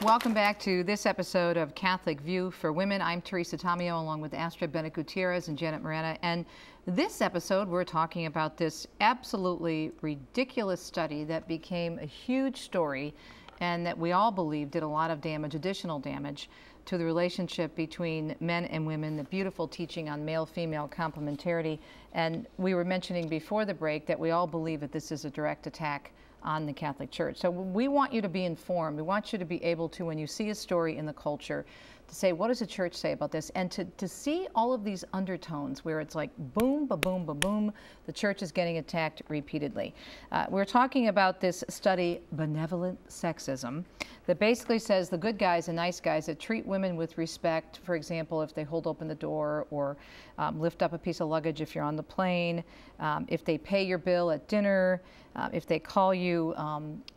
Welcome back to this episode of Catholic View for Women. I'm Teresa Tamio, along with Astrid Bennett Gutierrez and Janet Morana. And this episode, we're talking about this absolutely ridiculous study that became a huge story and that we all believe did a lot of damage, additional damage, to the relationship between men and women, the beautiful teaching on male-female complementarity. And we were mentioning before the break that we all believe that this is a direct attack on the Catholic Church. So we want you to be informed. We want you to be able to, when you see a story in the culture, to say, what does the church say about this? And to see all of these undertones where it's like boom, ba-boom, ba-boom, the church is getting attacked repeatedly. We're talking about this study, Benevolent Sexism, that basically says the good guys and nice guys that treat women with respect, for example, if they hold open the door or lift up a piece of luggage if you're on the plane, if they pay your bill at dinner, if they call you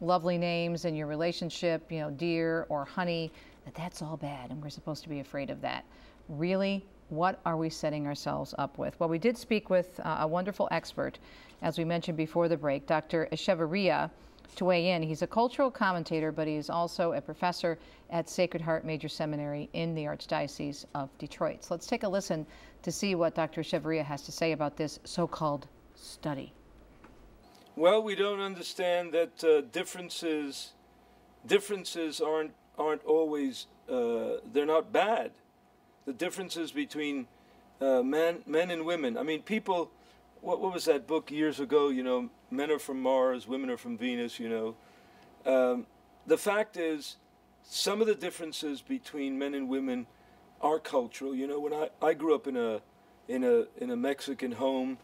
lovely names in your relationship, you know, dear or honey, that's all bad and we're supposed to be afraid of that. Really, what are we setting ourselves up with? Well, we did speak with a wonderful expert, as we mentioned before the break, Dr. Echevarria, to weigh in. He's a cultural commentator, but he is also a professor at Sacred Heart Major Seminary in the Archdiocese of Detroit. So let's take a listen to see what Dr. Echevarria has to say about this so-called study. Well, we don't understand that differences aren't always, they're not bad. The differences between men and women. I mean, people, what was that book years ago, you know, men are from Mars, women are from Venus, you know. The fact is, some of the differences between men and women are cultural. You know, when I grew up in a Mexican home,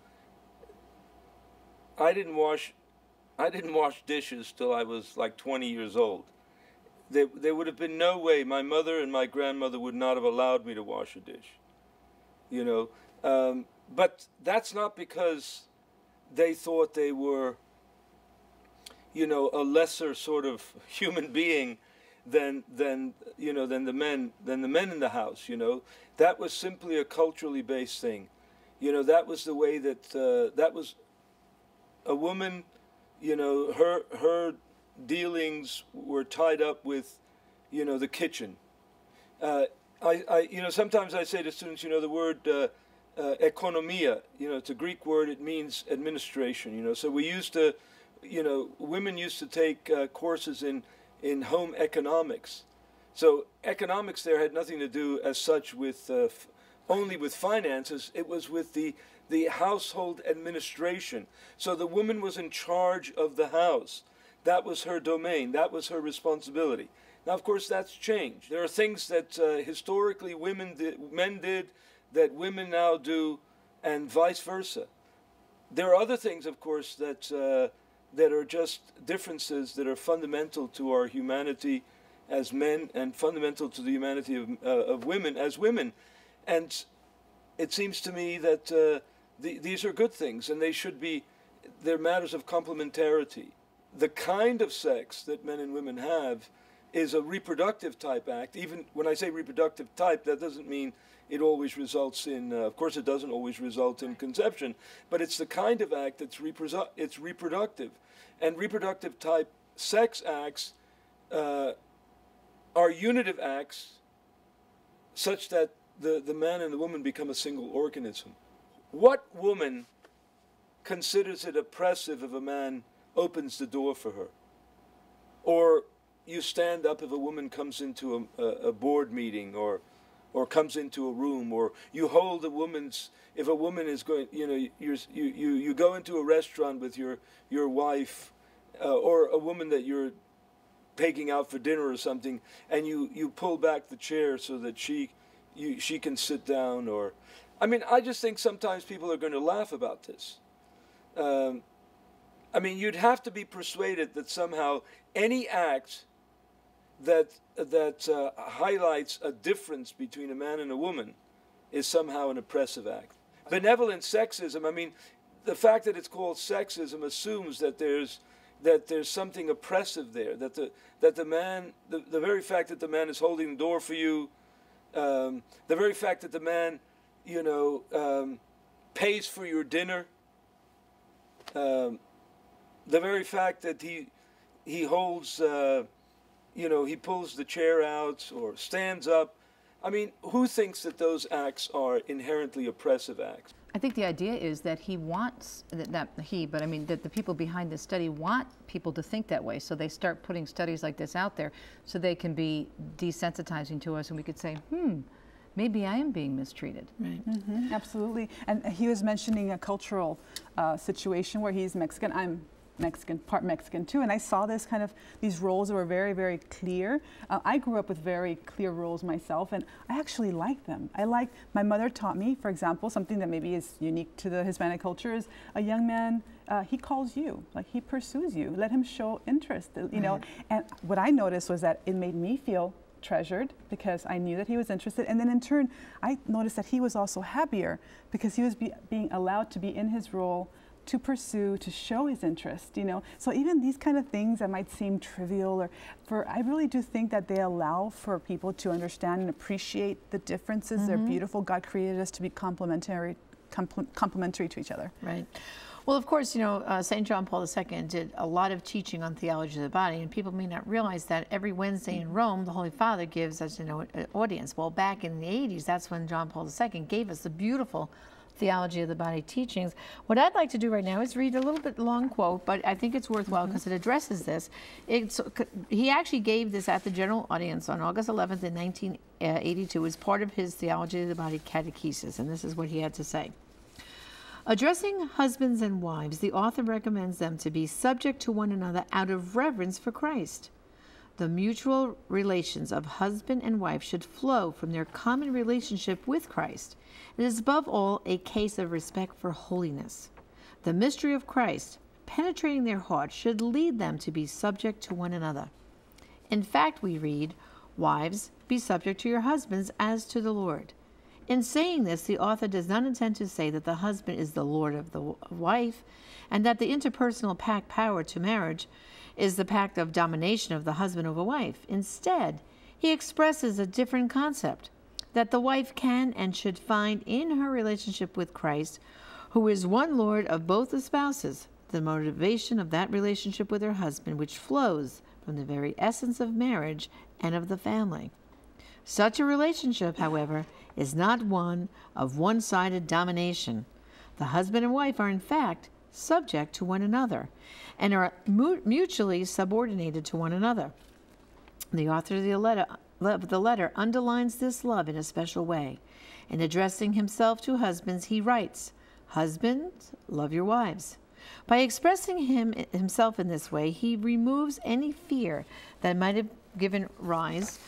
I didn't wash dishes till I was like 20 years old. There would have been no way my mother and my grandmother would not have allowed me to wash a dish, you know. But that's not because they thought they were, you know, a lesser sort of human being than the men in the house. You know, that was simply a culturally based thing. You know, that was the way that that was a woman. You know, her dealings were tied up with, you know, the kitchen. You know, sometimes I say to students, you know, the word economia, you know, it's a Greek word, it means administration, you know. So we used to, you know, women used to take courses in home economics. So economics there had nothing to do as such with only with finances. It was with the household administration. So the woman was in charge of the house. That was her domain. That was her responsibility. Now, of course, that's changed. There are things that historically men did that women now do, and vice versa. There are other things, of course, that are just differences that are fundamental to our humanity as men and fundamental to the humanity of women as women. And it seems to me that these are good things, and they're matters of complementarity. The kind of sex that men and women have is a reproductive type act. Even when I say reproductive type, that doesn't mean it always results in, of course it doesn't always result in conception, but it's the kind of act that's reproductive. And reproductive type sex acts are unitive acts such that the man and the woman become a single organism. What woman considers it oppressive if a man opens the door for her? Or you stand up if a woman comes into a board meeting or comes into a room, or you hold if a woman is going, you go into a restaurant with your wife or a woman that you're taking out for dinner or something, and you pull back the chair so that she can sit down. Or, I mean, I just think sometimes people are going to laugh about this. I mean, you'd have to be persuaded that somehow any act that highlights a difference between a man and a woman is somehow an oppressive act. Benevolent sexism, I mean, the fact that it's called sexism assumes that there's something oppressive there, that the man, the very fact that the man is holding the door for you, the very fact that the man, pays for your dinner, the very fact that he holds, he pulls the chair out or stands up. I mean, who thinks that those acts are inherently oppressive acts? I think the idea is that he wants, that the people behind this study want people to think that way. So they start putting studies like this out there so they can be desensitizing to us, and we could say, maybe I am being mistreated. Right. Mm-hmm. Absolutely. And he was mentioning a cultural situation where he's Mexican. I'm Mexican, part Mexican too, and I saw these roles that were very, very clear. I grew up with very clear roles myself, and I actually like them. My mother taught me, for example, something that maybe is unique to the Hispanic culture is a young man, he calls you, like he pursues you, let him show interest, know. And what I noticed was that it made me feel treasured because I knew that he was interested, and then in turn, I noticed that he was also happier because he was being allowed to be in his role, to pursue, to show his interest, So even these kind of things that might seem trivial, I really do think that they allow for people to understand and appreciate the differences. Mm-hmm. They're beautiful. God created us to be complementary to each other. Right. Well, of course, St. John Paul II did a lot of teaching on theology of the body, and people may not realize that every Wednesday in Rome, the Holy Father gives us an audience. Well, back in the 80s, that's when John Paul II gave us the beautiful theology of the body teachings. What I'd like to do right now is read a little bit long quote, but I think it's worthwhile because it addresses this. He actually gave this at the general audience on August 11th in 1982 as part of his Theology of the Body catechesis, and this is what he had to say. Addressing husbands and wives, the author recommends them to be subject to one another out of reverence for Christ. The mutual relations of husband and wife should flow from their common relationship with Christ. It is above all a case of respect for holiness. The mystery of Christ, penetrating their hearts, should lead them to be subject to one another. In fact, we read, "Wives, be subject to your husbands as to the Lord." In saying this, the author does not intend to say that the husband is the lord of the wife, and that the interpersonal pact power to marriage is the pact of domination of the husband over wife. Instead, he expresses a different concept, that the wife can and should find in her relationship with Christ, who is one Lord of both the spouses, the motivation of that relationship with her husband, which flows from the very essence of marriage and of the family. Such a relationship, however, is not one of one-sided domination. The husband and wife are, in fact, subject to one another and are mutually subordinated to one another. The author of the letter the letter underlines this love in a special way. In addressing himself to husbands, he writes, "Husbands, love your wives." By expressing himself in this way, he removes any fear that might have given rise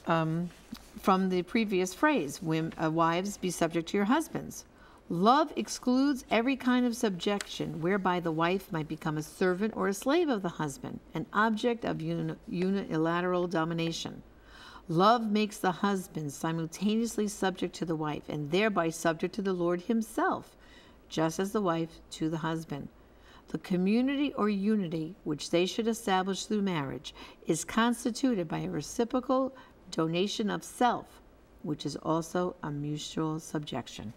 from the previous phrase, "Wives, be subject to your husbands." Love excludes every kind of subjection whereby the wife might become a servant or a slave of the husband, an object of unilateral domination. Love makes the husband simultaneously subject to the wife and thereby subject to the Lord himself, just as the wife to the husband. The community or unity which they should establish through marriage is constituted by a reciprocal donation of self, which is also a mutual subjection.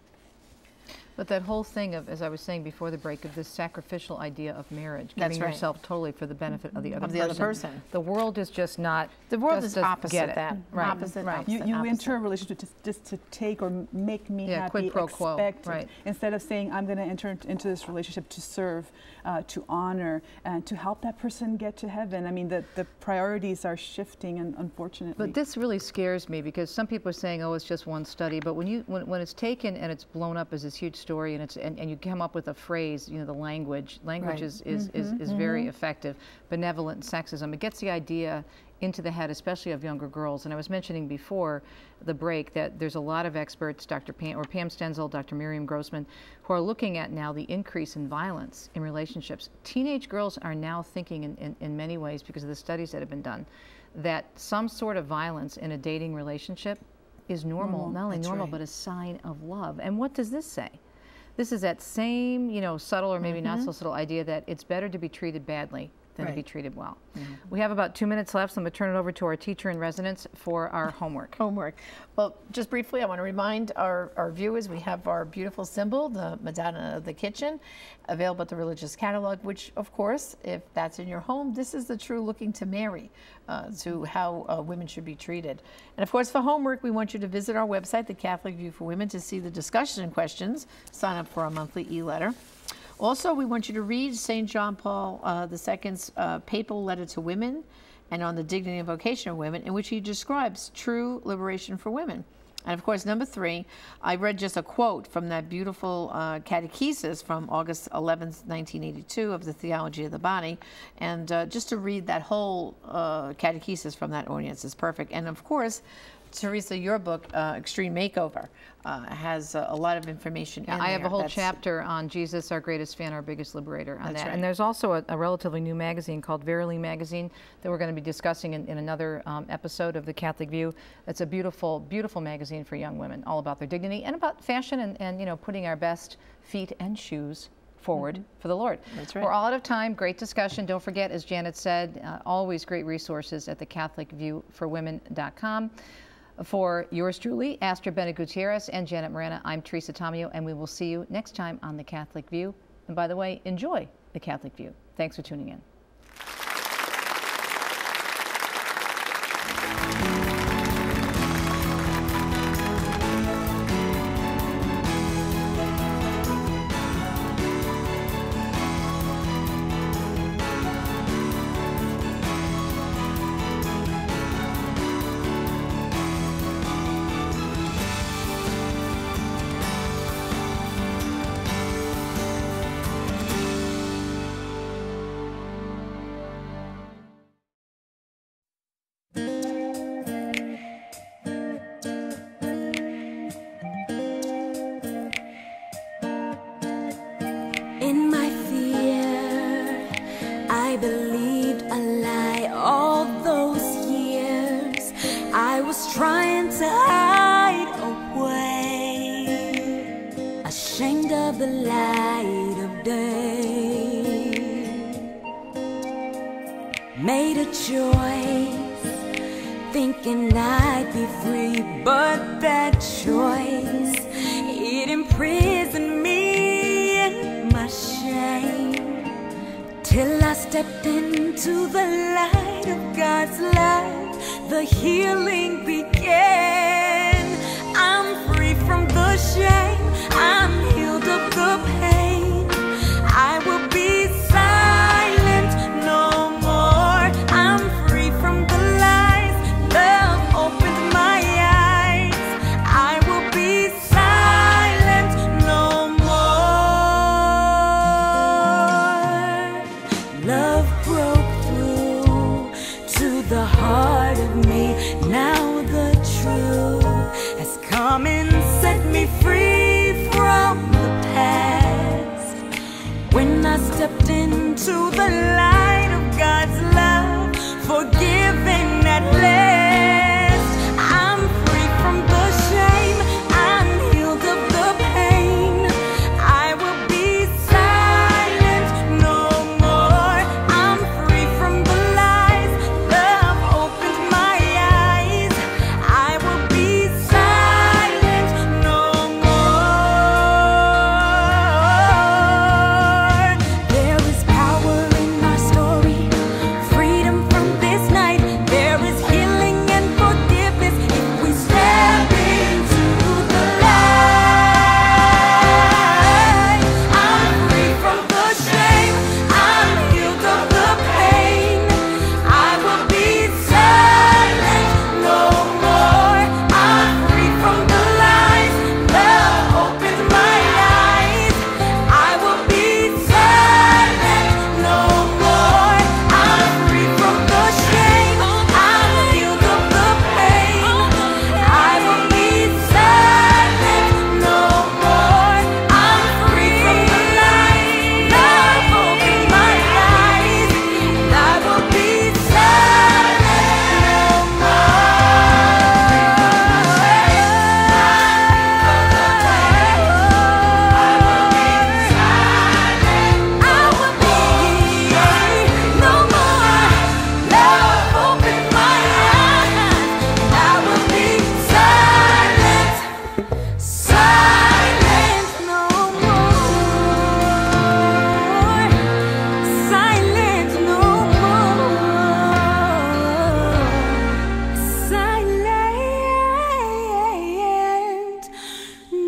But that whole thing of, as I was saying before the break, of this sacrificial idea of marriage, That's giving right. yourself totally for the benefit of the other Of the other person. The world is just not. The world just is doesn't opposite get it. that. Right. Opposite, Right. opposite. You enter a relationship just to take or make me Yeah, happy, quid pro quo, expect it, right. instead of saying I'm going to enter into this relationship to serve, to honor, and to help that person get to heaven. I mean, the priorities are shifting, and unfortunately. But this really scares me because some people are saying, "Oh, it's just one study," but when it's taken and it's blown up as this huge story, and you come up with a phrase, you know, the language Right. is very effective. Benevolent sexism. It gets the idea into the head, especially of younger girls. And I was mentioning before the break that there's a lot of experts, Pam Stenzel, Dr. Miriam Grossman, who are looking at now the increase in violence in relationships. Teenage girls are now thinking in many ways, because of the studies that have been done, that some sort of violence in a dating relationship is normal, not only That's normal, right. but a sign of love. And what does this say? This is that same, you know, subtle or maybe not so subtle idea that it's better to be treated badly than to be Right. treated well. We have about 2 minutes left, so I'm going to turn it over to our teacher in residence for our homework. Well, just briefly, I want to remind our viewers, we have our beautiful symbol, the Madonna of the Kitchen, available at the Religious Catalog, which, of course, if that's in your home, this is the true looking to Mary, to how women should be treated. And of course, for homework, we want you to visit our website, The Catholic View for Women, to see the discussion and questions. Sign up for our monthly e-letter. Also, we want you to read St. John Paul II's papal letter to women and on the dignity and vocation of women, in which he describes true liberation for women. And of course, number 3, I read just a quote from that beautiful catechesis from August 11th, 1982 of the Theology of the Body. And just to read that whole catechesis from that audience is perfect. And of course, Teresa, your book, Extreme Makeover, has a lot of information in there. I have a whole chapter on Jesus, our greatest fan, our biggest liberator, on that. right. And there's also a relatively new magazine called Verily Magazine that we're going to be discussing in another episode of The Catholic View. It's a beautiful, beautiful magazine for young women, all about their dignity and about fashion and you know, putting our best feet and shoes forward for the Lord. That's right. We're all out of time. Great discussion. Don't forget, as Janet said, always great resources at thecatholicviewforwomen.com. For yours truly, Astrid Bennett Gutierrez and Janet Morana, I'm Teresa Tomeo, and we will see you next time on The Catholic View. And by the way, enjoy The Catholic View. Thanks for tuning in. In my fear, I believed a lie all those years. I was trying to hide away, ashamed of the light of day. Made a choice, thinking I'd be free, but that choice, it imprisoned me in my shame, till I stepped into the light of God's light. The healing began. I'm free from the shame, I'm healed of the pain. I will be silent no more. I'm free from the lies, love set me free from the past. When I stepped into the light of God's love, forgiven at last, I'm free from the shame, I'm healed of the pain. I will be silent no more. I'm free from the lies. Love opened my eyes. I will be silent no more. There is power in our story, freedom from this night. There is healing and forgiveness if we step into the light. I'm free from the shame, I'm healed of the pain. I will be silent no more. I'm free from the lies. Love opened my eyes. I will be silent no more. I'm free from the shame, I'm healed of the pain. I will be silent no more. I'm free from the lies. Love opened my eyes. I will be silent no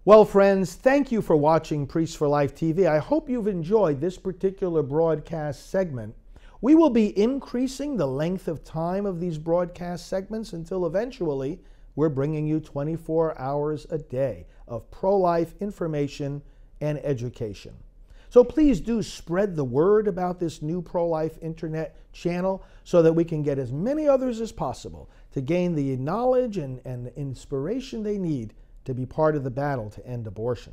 Well, friends, thank you for watching Priests for Life TV. I hope you've enjoyed this particular broadcast segment. We will be increasing the length of time of these broadcast segments until eventually we're bringing you 24 hours a day of pro-life information and education. So please do spread the word about this new pro-life internet channel so that we can get as many others as possible to gain the knowledge and inspiration they need to be part of the battle to end abortion.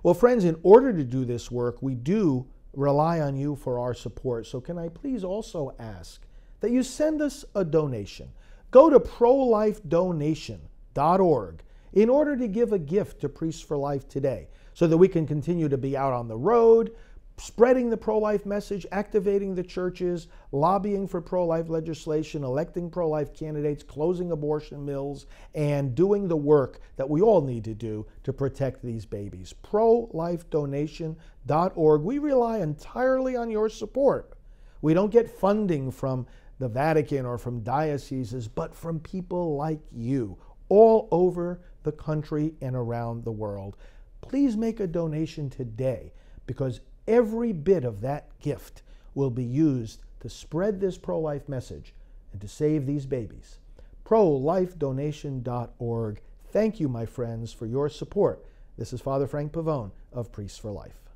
Well, friends, in order to do this work, we do rely on you for our support. So can I please also ask that you send us a donation? Go to prolifedonation.org in order to give a gift to Priests for Life today so that we can continue to be out on the road, spreading the pro-life message, activating the churches, lobbying for pro-life legislation, electing pro-life candidates, closing abortion mills, and doing the work that we all need to do to protect these babies. prolifedonation.org. We rely entirely on your support. We don't get funding from the Vatican or from dioceses, but from people like you all over the country and around the world. Please make a donation today, because every bit of that gift will be used to spread this pro-life message and to save these babies. prolifedonation.org. Thank you, my friends, for your support. This is Father Frank Pavone of Priests for Life.